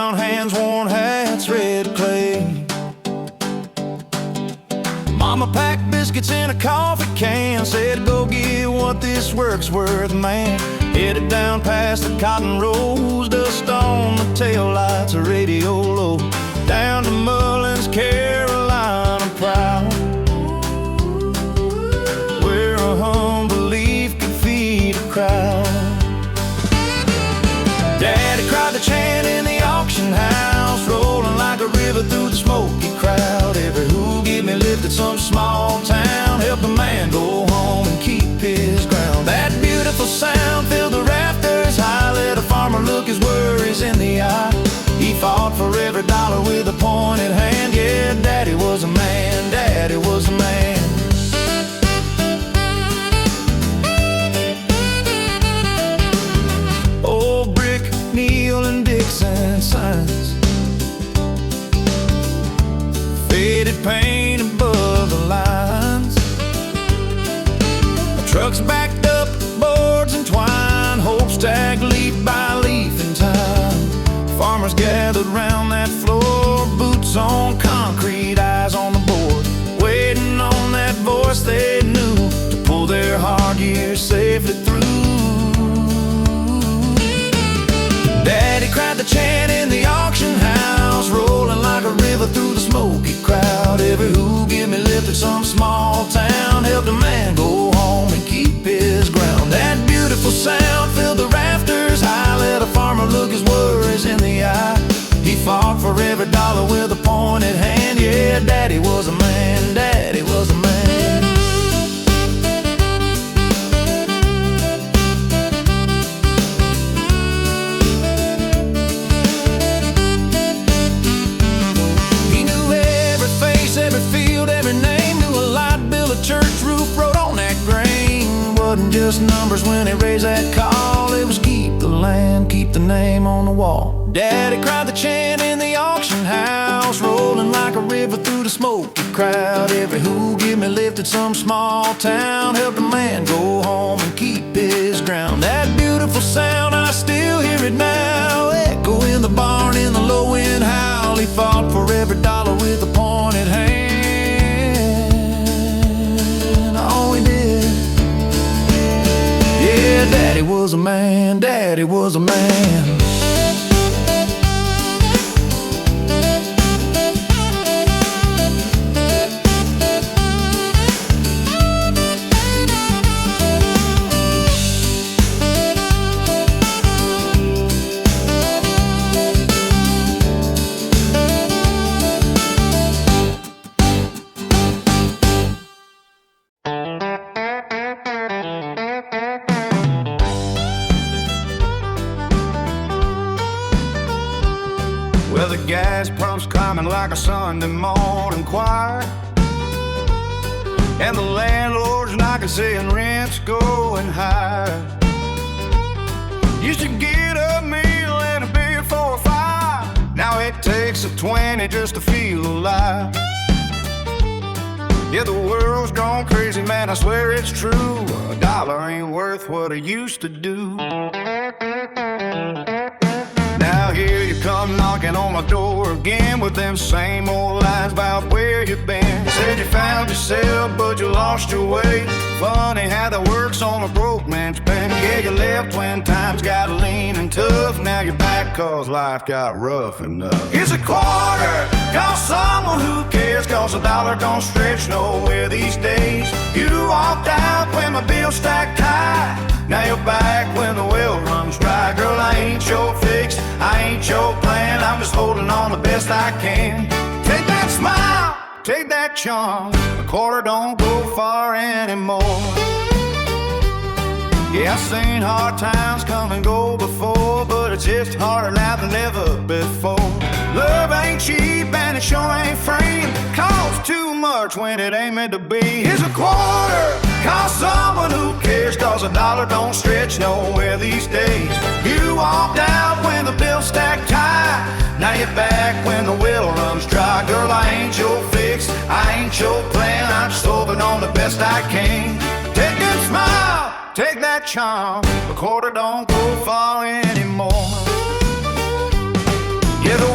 brown hands, worn hats, red clay. Mama packed biscuits in a coffee can, said go get what this work's worth, man. Headed down past the cotton rows, dust on the taillights, a radio low. Down to Mullins, Carolina, proud, where a humble leaf could feed a crowd. Daddy cried the chant in the auction house, rolling like a river through the smoky crowd. Every who give me lifted some small town, helped a man go home and keep his ground. That beautiful sound filled the rafters high, let a farmer look his worries in the eye. He fought for every dollar with a pointed hand. Yeah, Daddy was a man, Daddy was a man. Old brick, Neil and Dixon signs, faded paint above the lines. Trucks backed up, boards and twine, hope stacked leaf by leaf in time. Farmers gathered round that floor, boots on concrete, eyes on the board, waiting on that voice they knew to pull their hard years safely through. Daddy cried the chant in the auction house, rolling like a river through the smoky crowd. Every who give me lifted some small town, helped a man go home and keep his ground. That beautiful sound filled the rafters high, let a farmer look his worries in the eye. He fought for every dollar with a pointed hand. Yeah, Daddy was a man, Daddy was a man. Every field, every name, knew a light bill, a church roof, wrote on that grain. Wasn't just numbers when they raised that call, it was keep the land, keep the name on the wall. Daddy cried the chant in the auction house, rolling like a river through the smoky crowd. Every who give me lifted some small town, helped a man go home and keep his ground. That beautiful sound, I still hear it now, echo in the barn in the low wind howl. He fought for every dollar with a pointed hand. Oh, he did. Yeah, Daddy was a man, Daddy was a man. Well, the gas pump's climbing like a Sunday morning choir, and the landlord's knocking saying rent's going higher. Used to get a meal and a beer for $5, now it takes a 20 just to feel alive. Yeah, the world's gone crazy, man, I swear it's true. A dollar ain't worth what it used to do. Now here you come knocking on my door again with them same old lies about where you've been. You said you found yourself, but you lost your way. Funny how that works on a broke man's pen. Yeah, you left when times got lean and tough. Now you're back cause life got rough enough. Here's a quarter, call someone who cares, cause a dollar don't stretch nowhere these days. You walked out when my bill stacked high, now you're back when the well runs dry. Girl, I ain't your fix, I ain't your plan, I'm just holding on the best I can. Take that smile, take that charm, a quarter don't go far anymore. Yeah, I've seen hard times come and go before, but it's just harder now than ever before. Love ain't cheap and it sure ain't free, costs too much when it ain't meant to be. Here's a quarter, call someone who cares, cause a dollar don't stretch nowhere these days. You walked out when the bill stacked high, now you're back when the well runs dry. Girl, I ain't your fix, I ain't your plan, I'm just holding on the best I can. Take that smile, take that charm, a quarter don't go far anymore. Yeah, the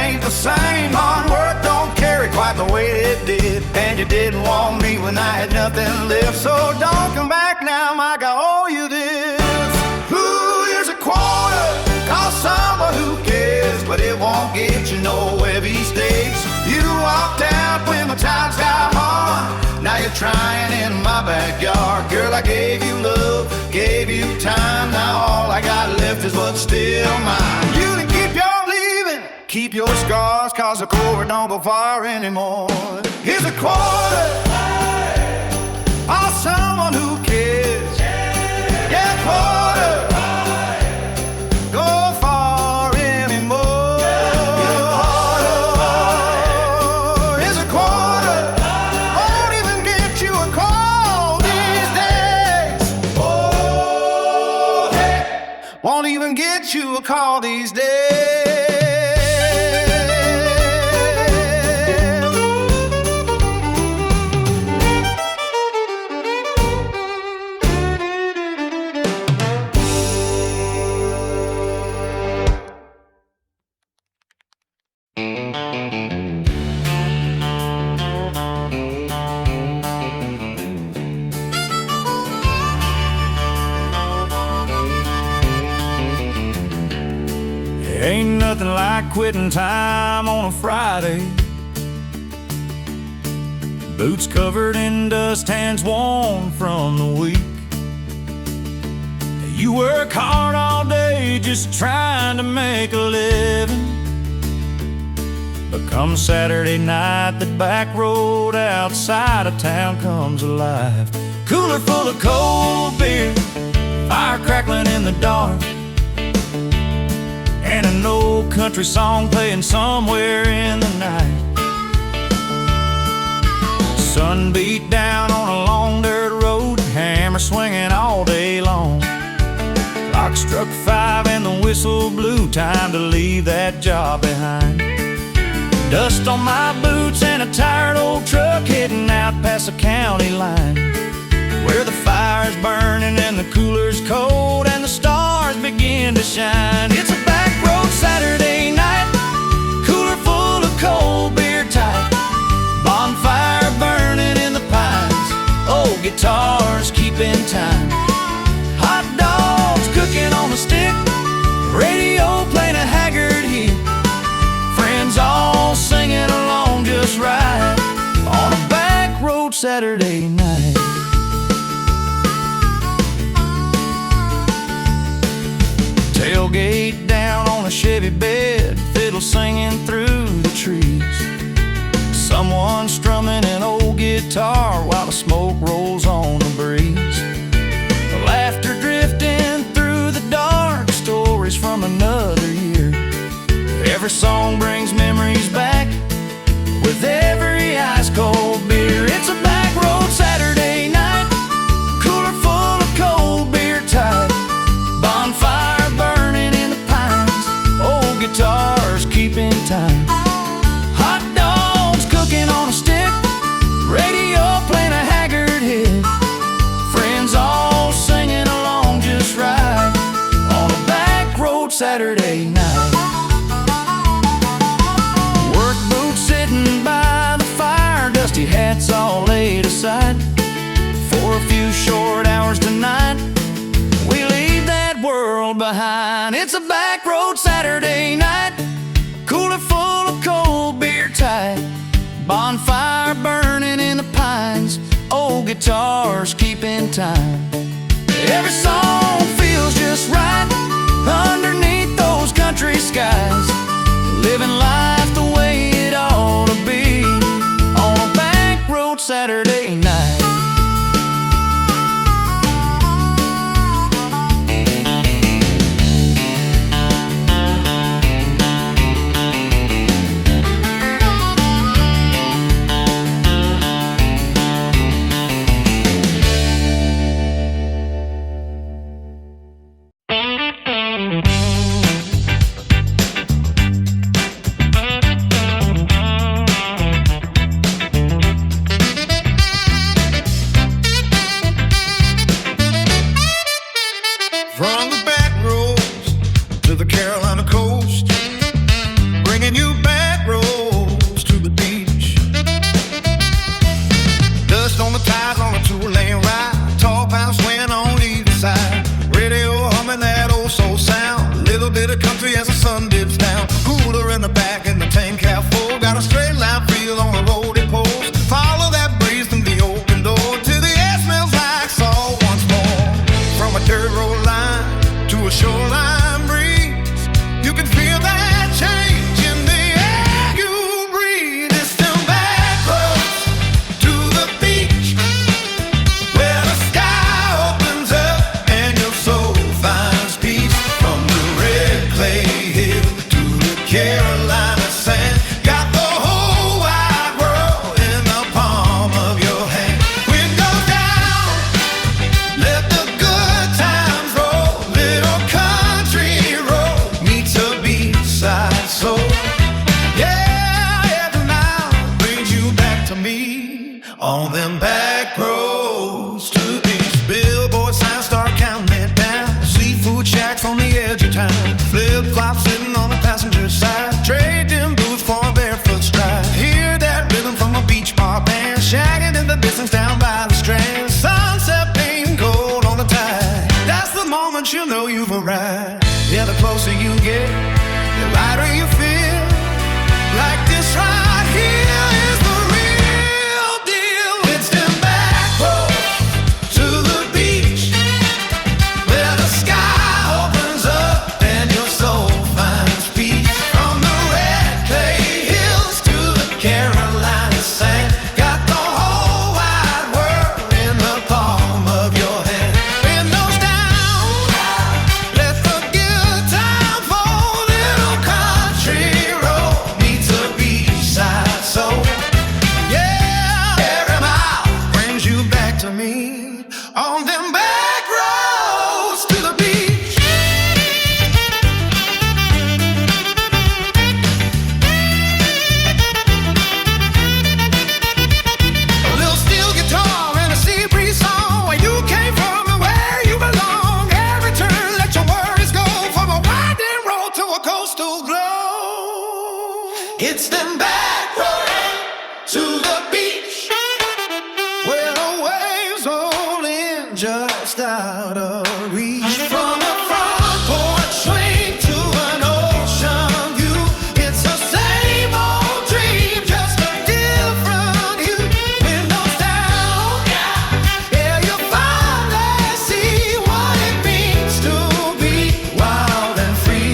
ain't the same. Hard work don't carry quite the weight it did. And you didn't want me when I had nothing left. So don't come back now, Mike, I owe you this. Ooh, here's a quarter, cost someone who cares, but it won't get you no heavy stakes. You walked out when my times got hard. Now you're trying in my backyard. Girl, I gave you love, gave you time. Now all I got left is what's still mine. You can keep your leaving, keep your scars, cause the core don't go far anymore. Here's a quarter, or someone who cares. Yeah, quarter, go far anymore. Here's a quarter, won't even get you a call these days. Oh, hey, won't even get you a call these days. Ain't nothing like quitting time on a Friday. Boots covered in dust, hands worn from the week. You work hard all day just trying to make a living. But come Saturday night, the back road outside of town comes alive. Cooler full of cold beer, fire crackling in the dark, and an old country song playing somewhere in the night. Sun beat down on a long dirt road, hammer swinging all day long. Clock struck 5 and the whistle blew, time to leave that job behind. Dust on my boots and a tired old truck heading out past the county line, where the fire's burning and the cooler's cold and the stars begin to shine. It's a back road Saturday night, cooler full of cold beer tight, bonfire burning in the pines, old guitars keeping time, hot dogs cooking on a stick, radio playing a haggard hit, friends all singing along just right on a back road Saturday night. Tailgate down on a Chevy bed, fiddle singing through the trees, someone strumming an old guitar while the smoke rolls on the breeze, the laughter drifting through the dark, stories from another year. Every song brings memories back with every ice cold beer. It's a back road Saturday night, cooler full of cold beer tight, bonfire burning in the pines, old guitars keeping time, hot dogs cooking on a stick, radio playing a haggard hit, friends all singing along just right on a back road Saturday night. Work boots sitting by the fire, dusty hats all laid aside, for a few short hours tonight we leave that world behind. It's a back road Saturday night, cooler full of cold beer tight, bonfire burning in the pines, old guitars keeping time. Every song feels just right underneath those country skies, living life the way it ought to be on a back road Saturday night. closer you get, the lighter you feel. Like this right here is the real deal. It's them back roads to the beach, where the sky opens up and your soul finds peace. From the red clay hills to the Carolina sand, got the whole wide world in the palm of your hand. Windows down, let the good time fall. Little country road meets a beachside soul. Yeah, every mile brings you back to me on them back roads to the beach. A little steel guitar and a sea breeze song, where you came from and where you belong. Every turn, let your worries go, from a winding road to a coastal glow. It's them back roads to the beach, where the waves roll in just out of reach. From a front porch swing to an ocean view, it's the same old dream, just a different hue. Windows down, yeah, you finally see what it means to be wild and free.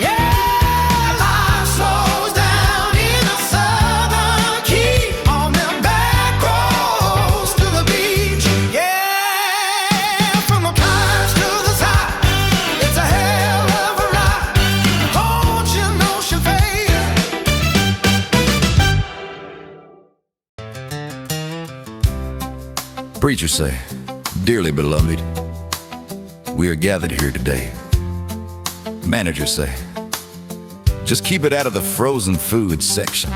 Yeah, life slows down in a southern key on them back roads to the beach. Yeah, from the pines to the side, it's a hell of a ride. Ocean, ocean fade. Preachers say, dearly beloved, we are gathered here today. Managers say, just keep it out of the frozen food section.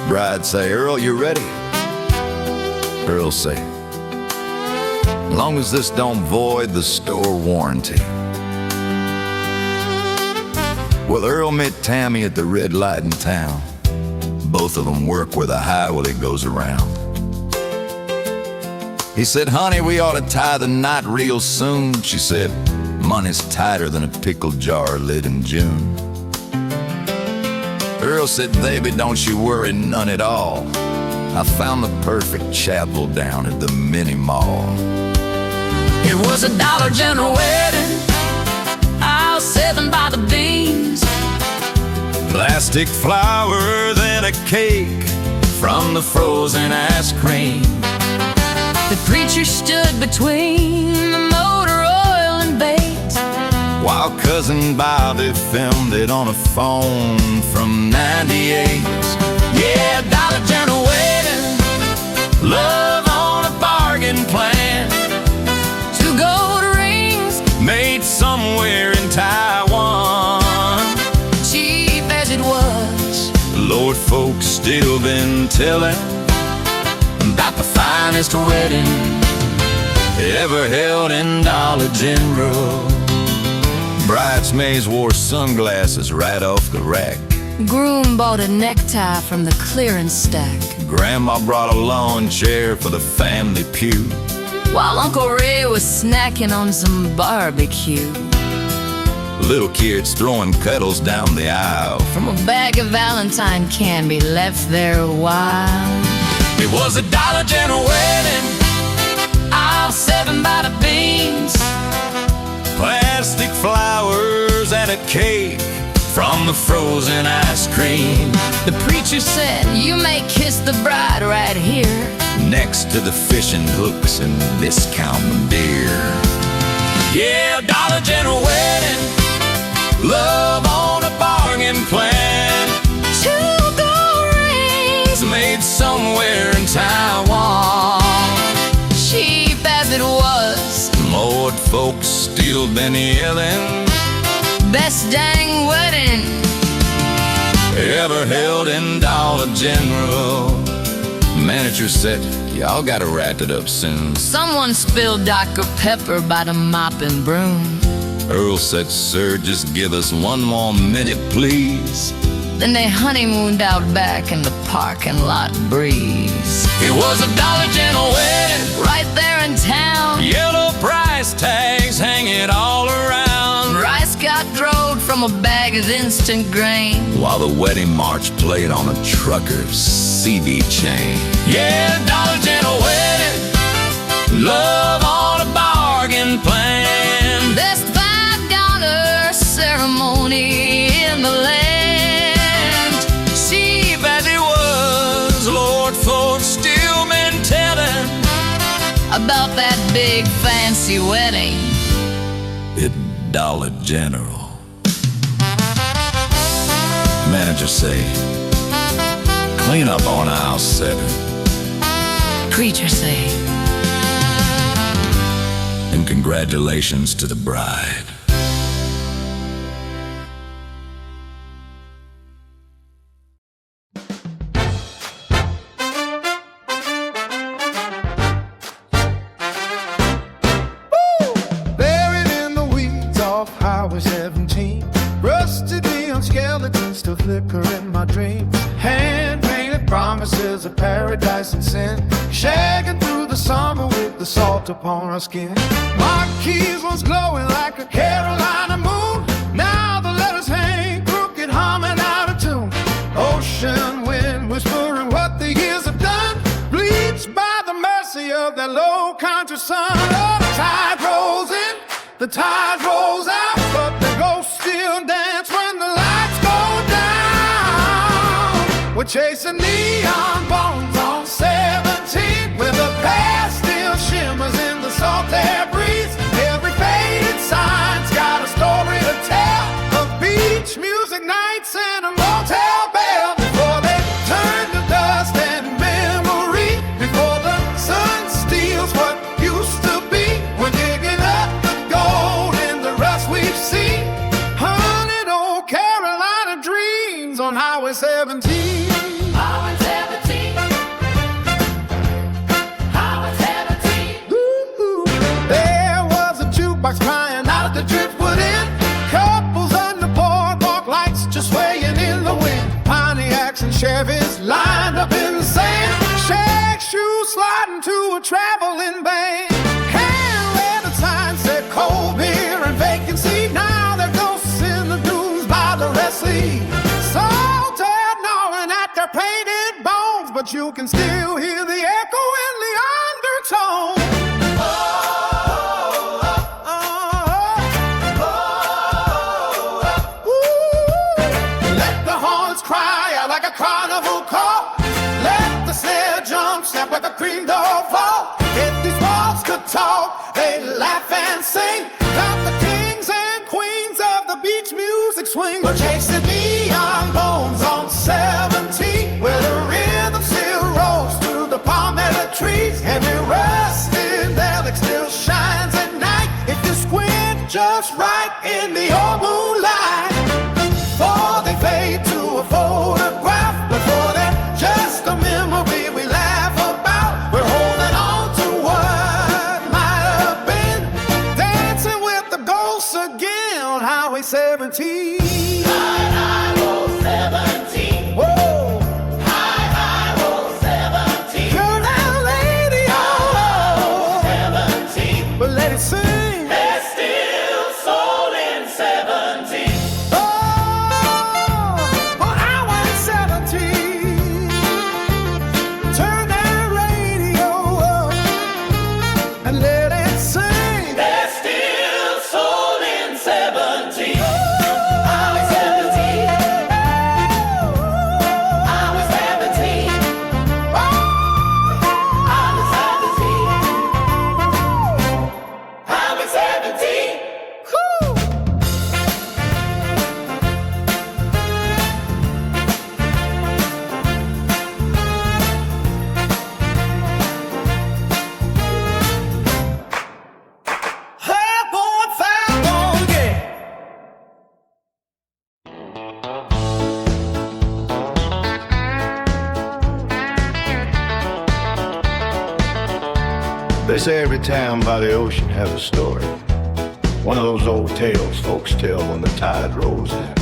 Brides say, Earl, you ready? Earl say, long as this don't void the store warranty. Well, Earl met Tammy at the red light in town. Both of them work where the highway goes around. He said, honey, we ought to tie the knot real soon. She said, money's tighter than a pickle jar lid in June. Earl said, baby, don't you worry none at all. I found the perfect chapel down at the mini mall. It was a Dollar General wedding, aisle 7 by the beans. Plastic flowers and a cake from the frozen ice cream. The preacher stood between the motor oil and bait, While Cousin Bobby filmed it on a phone from 98. yeah, Dollar General wedding, Love on a bargain plan, 2 gold rings, made somewhere in Taiwan. cheap as it was. Lord, folks still been telling about the finest wedding ever held in Dollar General. Bridesmaids wore sunglasses right off the rack. Groom bought a necktie from the clearance stack, Grandma brought a lawn chair for the family pew. while Uncle Ray was snacking on some barbecue. Little kids throwing cuddles down the aisle. From a bag of Valentine candy left there a while. It was a Dollar General wedding, Aisle 7 by the beans. plastic flowers and a cake from the frozen ice cream. The preacher said, you may kiss the bride right here. Next to the fishing hooks and discount beer. Yeah, Dollar General wedding, love on a bargain plan, 2 gold rings, made somewhere in Taiwan. cheap as it was. Lord, folks still been yelling, Best dang wedding ever held in Dollar General. Manager said, y'all gotta wrap it up soon. Someone spilled Dr. Pepper by the mop and broom. Earl said, sir, just give us 1 more minute, please. Then they honeymooned out back in the parking lot breeze. It was a Dollar General wedding, Right there in town, yellow price tags hanging all around. rice got from a bag of instant grain, while the wedding march played on a trucker's CD chain. yeah, Dollar General wedding, love on a bargain plan. Best $5 ceremony in the land. Cheap as it was, Lord Ford still been telling about that big fancy wedding At Dollar General. Manager say, clean up on aisle 7. Preacher say, And congratulations to the bride. Buried in the weeds off Highway 17, rusted neon skeletons still flicker in my dreams. Hand-painted promises of paradise and sin, shagging through the summer with the salt upon our skin. Marquees once glowing like a Carolina moon, now the letters hang crooked, humming out of tune. Ocean wind whispering what the years have done, bleached by the mercy of that low country sun. Oh, the tide rolls in, the tide rolls out, but the ghosts still dance when the lights go down. We're chasing neon bones on 17, where the past still shimmers in the salt air breeze. Every faded sign's got a story to tell of beach music nights and a motel bell, before they turn to dust and memory, before the sun steals what used to be. We're digging up the gold in the rust we've seen. 100 old Carolina dreams on Highway 17. Highway 17, Highway 17. Ooh, there was a jukebox crying out at the driftwood inn, couples on the boardwalk, lights just swaying in the wind. Pontiacs and Chevys lined up in the sand, shag shoes sliding to a traveling band. Hand-lettered signs said cold beer and vacancy, now they're ghosts in the dunes by the wrestling. Salted gnawing at their painted bones, but you can still hear the echo in the undertone. Let the horns cry out like a carnival call. Let the snare jump, snap like a cream doll fall. If these walls could talk, they'd laugh and sing about the kings and queens of the beach music swing. We're chasing neon bones on 17, where the rhythm still rolls through the palmetto trees. Every rusted relic still shines at night if you squint just right in the old moonlight. Before they fade to a photograph, before they're just a memory we laugh about, we're holding on to what might have been, dancing with the ghosts again on Highway 17. Highway 17, Whoa! Highway 17, Turn that radio, 17. but let it sing. There's still soul in 17. Oh, on Highway 17. Turn that radio up and let it sing. There's still soul in 17. Highway 17, Highway 17, Highway 17, Highway 17. Hard boy, foul boy, yeah. They say every town by the ocean has a story. One of those old tales folks tell when the tide rolls in.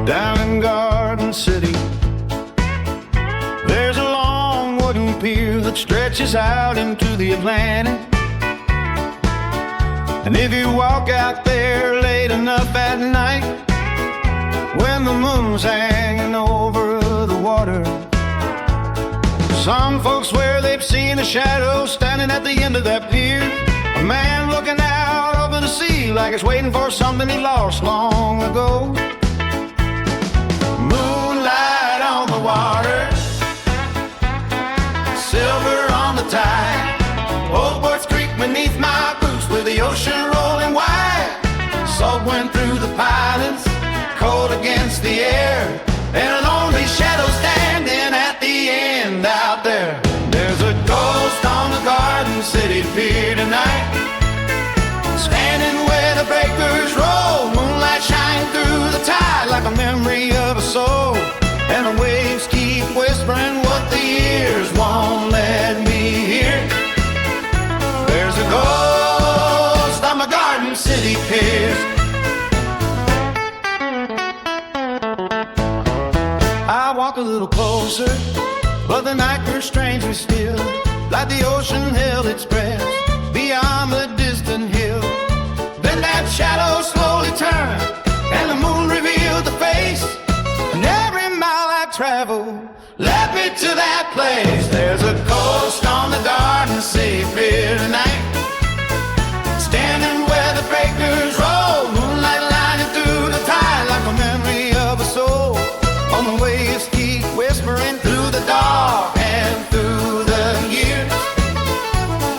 Down in Garden City, there's a long wooden pier that stretches out into the Atlantic. And if you walk out there late late enough at night, when the moon's hanging over the water. Some folks swear they've seen a shadow standing at the end of that pier, a man looking out over the sea like it's waiting for something he lost long ago. Moonlight on the water, silver on the tide, Old Board's Creek beneath my boots with the ocean rolling wide. Salt went through the pilings, cold against the air, and a lonely shadow standing at the end out there. There's a ghost on the Garden City pier tonight, standing where the breakers roll, moonlight shining through the tide like a memory of a soul. And the waves keep whispering what the ears won't let me hear. There's a ghost on my Garden City piers. I walk a little closer, but the night grew strangely still, like the ocean held its breath beyond the distant hill. Then that shadow slowly turned, and the moon revealed the face, and every mile I traveled led me to that place. There's a ghost on the Garden City pier tonight, standing where the breakers roll, moonlight lining through the tide like a memory of a soul. On the waves keep whispering through the dark and through the years.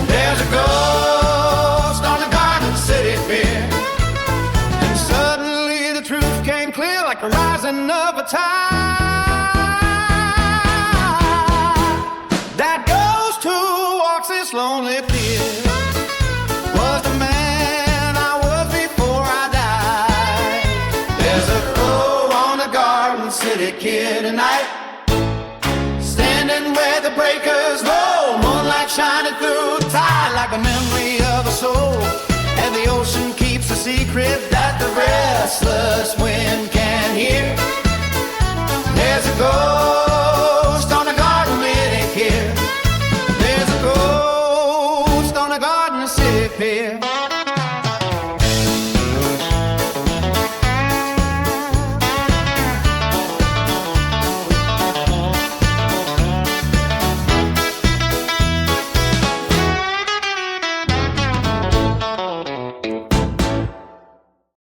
There's a ghost on the Garden City pier. And suddenly the truth came clear like the rising of a tide. That ghost who walks this lonely pier was the man I was before I died. There's a glow on the Garden City kid tonight, standing where the breakers roll, moonlight shining through the tide like a memory of a soul. And the ocean keeps a secret that the restless